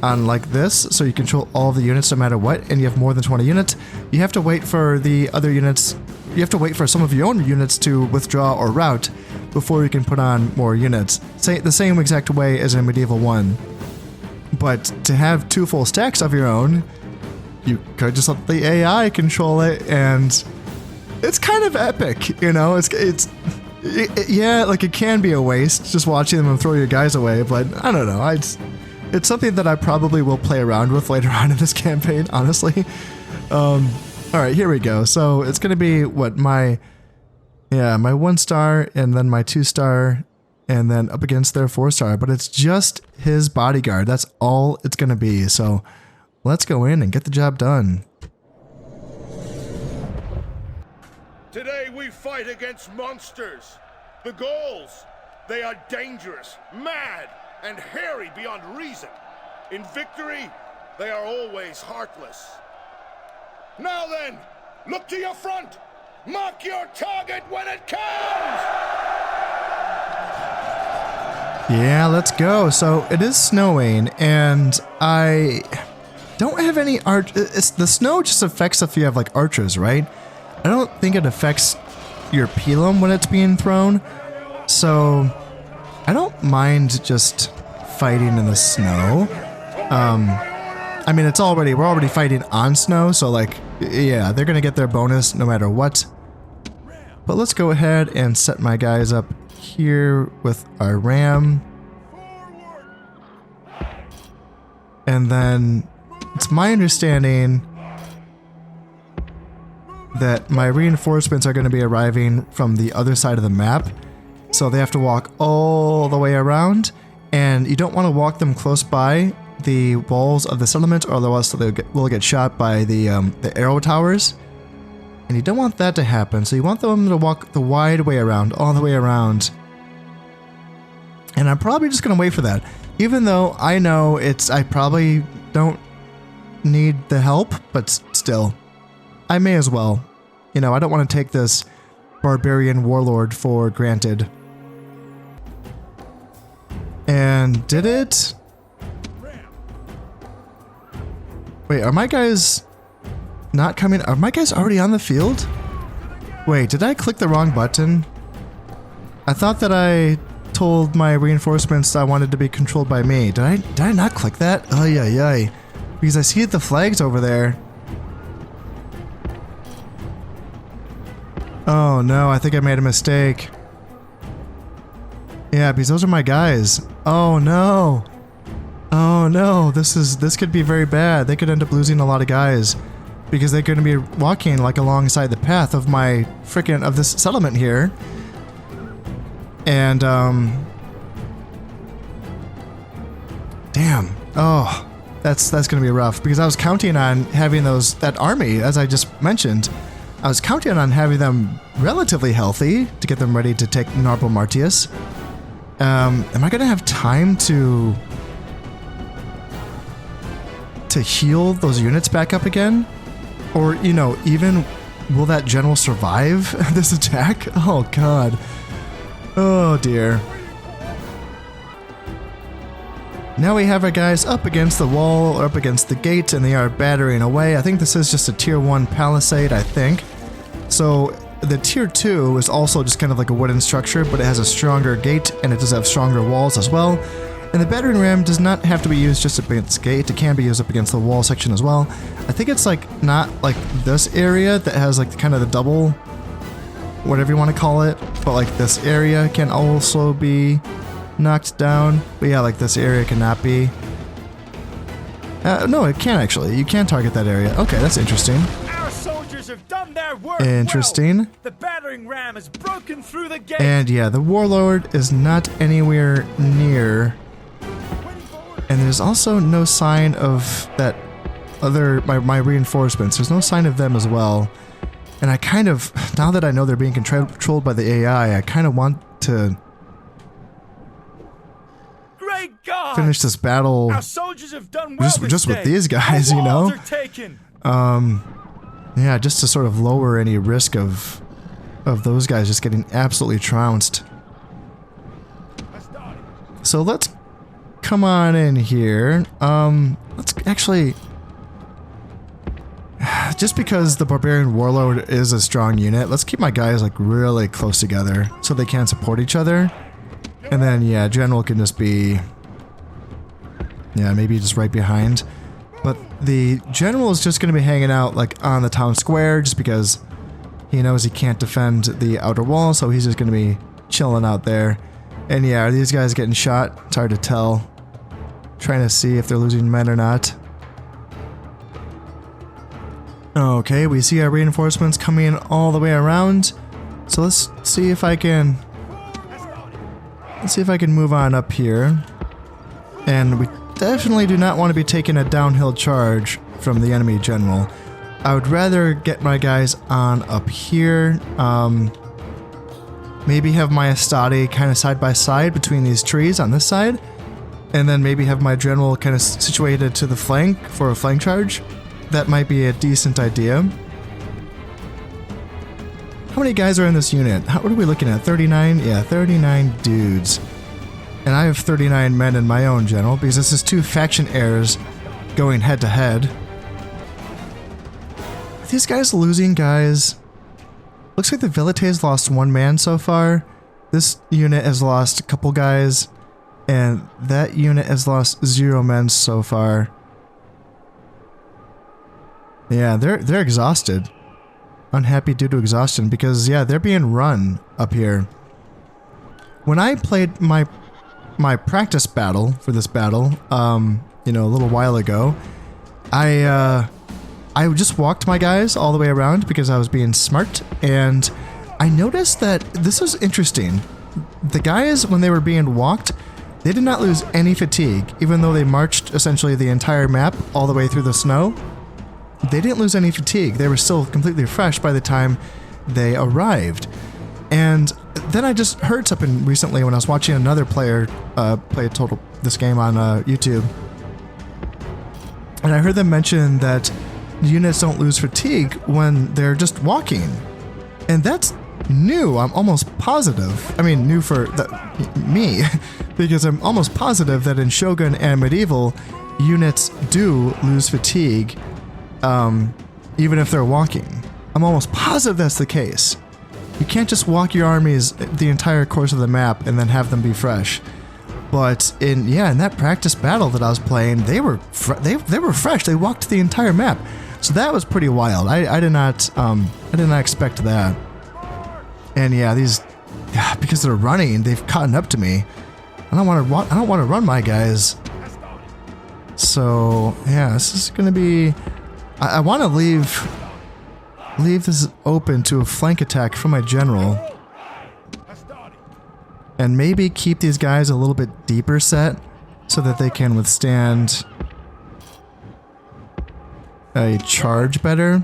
A: on like this, so you control all of the units no matter what, and you have more than 20 units, you have to wait for the other units, you have to wait for some of your own units to withdraw or rout before you can put on more units. The same exact way as in Medieval 1. But to have 2 full stacks of your own, you could just let the AI control it, and it's kind of epic, you know? Yeah, like it can be a waste just watching them throw your guys away, but I don't know. It's something that I probably will play around with later on in this campaign, honestly. Alright, here we go. So it's going to be, what, my 1 star, and then my 2 star, and then up against their 4 star. But it's just his bodyguard. That's all it's going to be. So let's go in and get the job done.
B: Today we fight against monsters. The Gauls. They are dangerous, mad, and hairy beyond reason. In victory, they are always heartless. Now then, look to your front. Mark your target when it comes!
A: Yeah, let's go. So it is snowing, and I don't have any the snow just affects if you have like archers, right? I don't think it affects your pilum when it's being thrown. So I don't mind just fighting in the snow. I mean, we're already fighting on snow, so like, yeah, they're gonna get their bonus no matter what. But let's go ahead and set my guys up here with our ram. And then it's my understanding that my reinforcements are going to be arriving from the other side of the map. So they have to walk all the way around, and you don't want to walk them close by the walls of the settlement, or otherwise they will get shot by the arrow towers. And you don't want that to happen, so you want them to walk the wide way around, all the way around. And I'm probably just going to wait for that. Even though I know I probably don't need the help, but still, I may as well. You know, I don't want to take this barbarian warlord for granted. And did it? Wait, are my guys not coming? Are my guys already on the field? Wait, did I click the wrong button? I thought that I told my reinforcements I wanted to be controlled by me. Did I not click that? Oh yeah. Because I see the flags over there. Oh no, I think I made a mistake. Yeah, because those are my guys. Oh no. Oh no, this could be very bad. They could end up losing a lot of guys because they're going to be walking like alongside the path of of this settlement here. And damn. Oh, that's going to be rough because I was counting on having that army, as I just mentioned. I was counting on having them relatively healthy to get them ready to take Narbo Martius. Am I going to have time to heal those units back up again? Or, you know, even will that general survive this attack? Oh god. Oh dear. Now we have our guys up against the wall, or up against the gate, and they are battering away. I think this is just a tier 1 palisade, I think. So the tier 2 is also just kind of like a wooden structure, but it has a stronger gate, and it does have stronger walls as well. And the battering ram does not have to be used just up against the gate, it can be used up against the wall section as well. I think it's like not like this area that has like kind of the double, whatever you want to call it, but like this area can also be knocked down. But yeah, like this area cannot be. No, it can actually. You can target that area. Okay, that's interesting.
C: Our soldiers have done their work.
A: Interesting.
C: Well. The battering ram has broken through the gate.
A: And yeah, the warlord is not anywhere near. And there's also no sign of that my reinforcements. There's no sign of them as well. And I kind of, now that I know they're being controlled by the AI, I kind of want to finish this battle.
C: Our soldiers have done well
A: just with these guys, you know? Yeah, just to sort of lower any risk of those guys just getting absolutely trounced. So let's come on in here. Let's actually, just because the barbarian warlord is a strong unit, let's keep my guys like really close together so they can support each other. And then yeah, general can just be, yeah, maybe just right behind. But the general is just going to be hanging out like on the town square just because he knows he can't defend the outer wall, so he's just going to be chilling out there. And yeah, are these guys getting shot? It's hard to tell. Trying to see if they're losing men or not. Okay, we see our reinforcements coming in all the way around. So let's see if I can move on up here. And we definitely do not want to be taking a downhill charge from the enemy general. I would rather get my guys on up here. Maybe have my Astadi kind of side by side between these trees on this side. And then maybe have my general kind of situated to the flank for a flank charge. That might be a decent idea. How many guys are in this unit? What are we looking at? 39? Yeah, 39 dudes. And I have 39 men in my own general, because this is 2 faction heirs going head to head. Are these guys losing guys? Looks like the Velites lost 1 man so far. This unit has lost a couple guys, and that unit has lost 0 men so far. Yeah, they're exhausted. Unhappy due to exhaustion because, yeah, they're being run up here. When I played my practice battle for this battle, you know, a little while ago, I just walked my guys all the way around because I was being smart, and I noticed that this was interesting. The guys, when they were being walked, they did not lose any fatigue, even though they marched essentially the entire map all the way through the snow. They didn't lose any fatigue. They were still completely fresh by the time they arrived. And then I just heard something recently when I was watching another player play this game on YouTube. And I heard them mention that units don't lose fatigue when they're just walking. And that's new. I'm almost positive. I mean, new for me, because I'm almost positive that in Shogun and Medieval, units do lose fatigue, even if they're walking. I'm almost positive that's the case. You can't just walk your armies the entire course of the map and then have them be fresh. But in that practice battle that I was playing, they were fresh. They walked the entire map, so that was pretty wild. I did not expect that. And yeah, because they're running, they've caught up to me. I don't want to run my guys. So yeah, this is gonna be. I want to leave this open to a flank attack from my general. And maybe keep these guys a little bit deeper set so that they can withstand a charge better.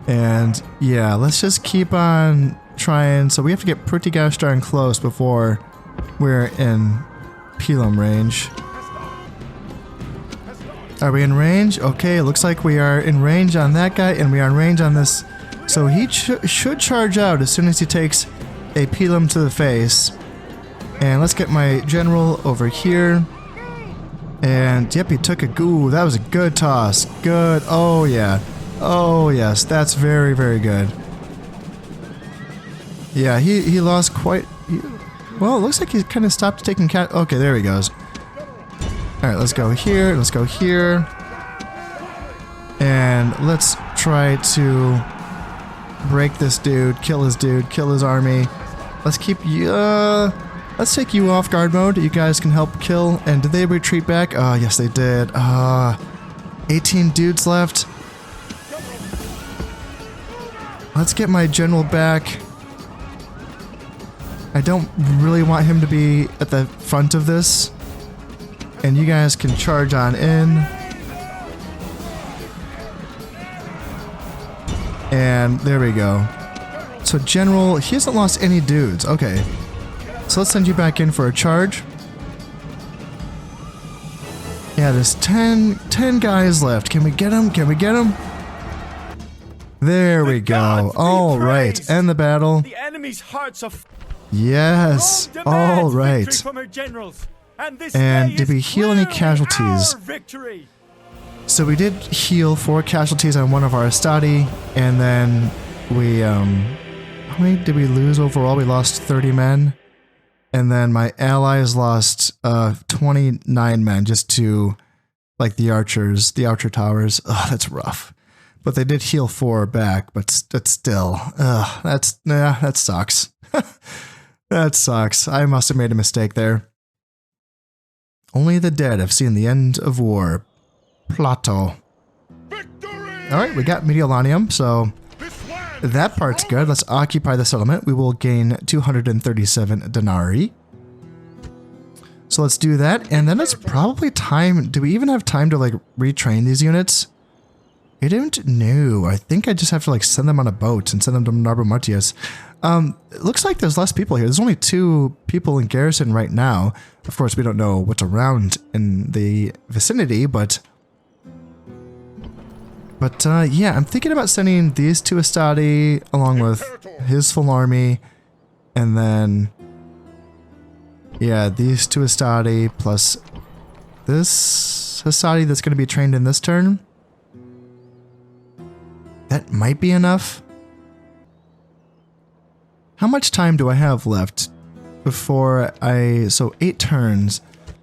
A: And yeah, let's just keep on trying. So we have to get pretty gosh darn close before we're in Pelham range. Are we in range? Okay, it looks like we are in range on that guy, and we are in range on this. So he should charge out as soon as he takes a Pelham to the face. And let's get my general over here. And yep, he took a goo. That was a good toss. Good. Oh yeah. Oh yes, that's very, very good. Yeah, he lost quite. Well, it looks like he kind of stopped taking cat. Okay, there he goes. All right, let's go here. Let's go here. And let's try to break this dude, kill his army. Let's keep you. Let's take you off guard mode. You guys can help kill. And did they retreat back? Oh, yes, they did. 18 dudes left. Let's get my general back. I don't really want him to be at the front of this. And you guys can charge on in. And there we go. So general, he hasn't lost any dudes. Okay. So let's send you back in for a charge. Yeah, there's 10 guys left. Can we get him? Can we get him? There we go. All right. End the battle.
C: The enemy's hearts are
A: yes. All right.
C: from her generals.
A: And did we heal any casualties? So we did heal 4 casualties on one of our Astati, and then we how many did we lose overall? We lost 30 men. And then my allies lost 29 men just to like the archers, the archer towers. Ugh, that's rough. But they did heal 4 back, but that's still that sucks. That sucks. I must have made a mistake there. Only the dead have seen the end of war. Plato. Alright, we got Mediolanium, so that part's good. Let's occupy the settlement. We will gain 237 denarii. So let's do that, and then it's probably time. Do we even have time to like retrain these units? I don't know. I think I just have to like send them on a boat and send them to Narbomatius. It looks like there's less people here. There's only 2 people in garrison right now. Of course, we don't know what's around in the vicinity, but yeah, I'm thinking about sending these 2 Astati along with his full army, and then yeah, these 2 Astati plus this Astati that's going to be trained in this turn. That might be enough. How much time do I have left before so 8 turns.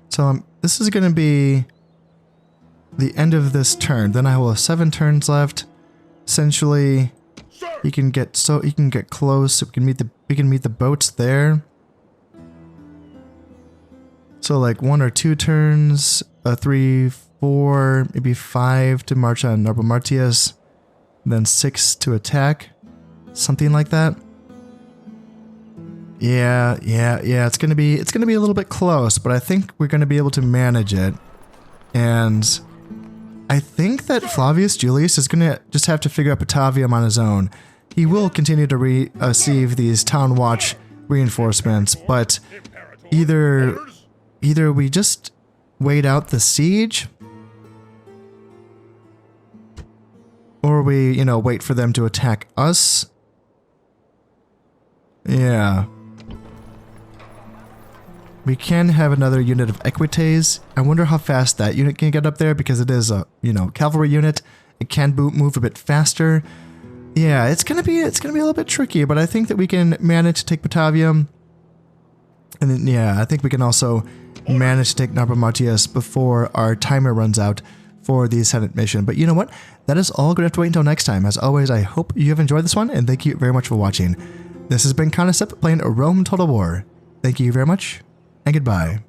A: So this is going to be the end of this turn. Then I will have 7 turns left. Essentially, you can get close. We can meet the boats there. So like 1 or 2 turns, 3, 4, maybe 5 to march on Narbo Martius, then 6 to attack, something like that. Yeah. It's gonna be a little bit close, but I think we're gonna be able to manage it. And I think that Flavius Julius is gonna just have to figure out Batavium on his own. He will continue to receive these town watch reinforcements, but either we just wait out the siege, or we, wait for them to attack us. Yeah. We can have another unit of Equites. I wonder how fast that unit can get up there, because it is a, cavalry unit. It can move a bit faster. Yeah, it's gonna be a little bit tricky, but I think that we can manage to take Batavium. And then, yeah, I think we can also manage to take Narbo Martius before our timer runs out for the Senate mission. But you know what? That is all. Gonna have to wait until next time. As always, I hope you have enjoyed this one, and thank you very much for watching. This has been Concept playing Rome Total War. Thank you very much, and goodbye.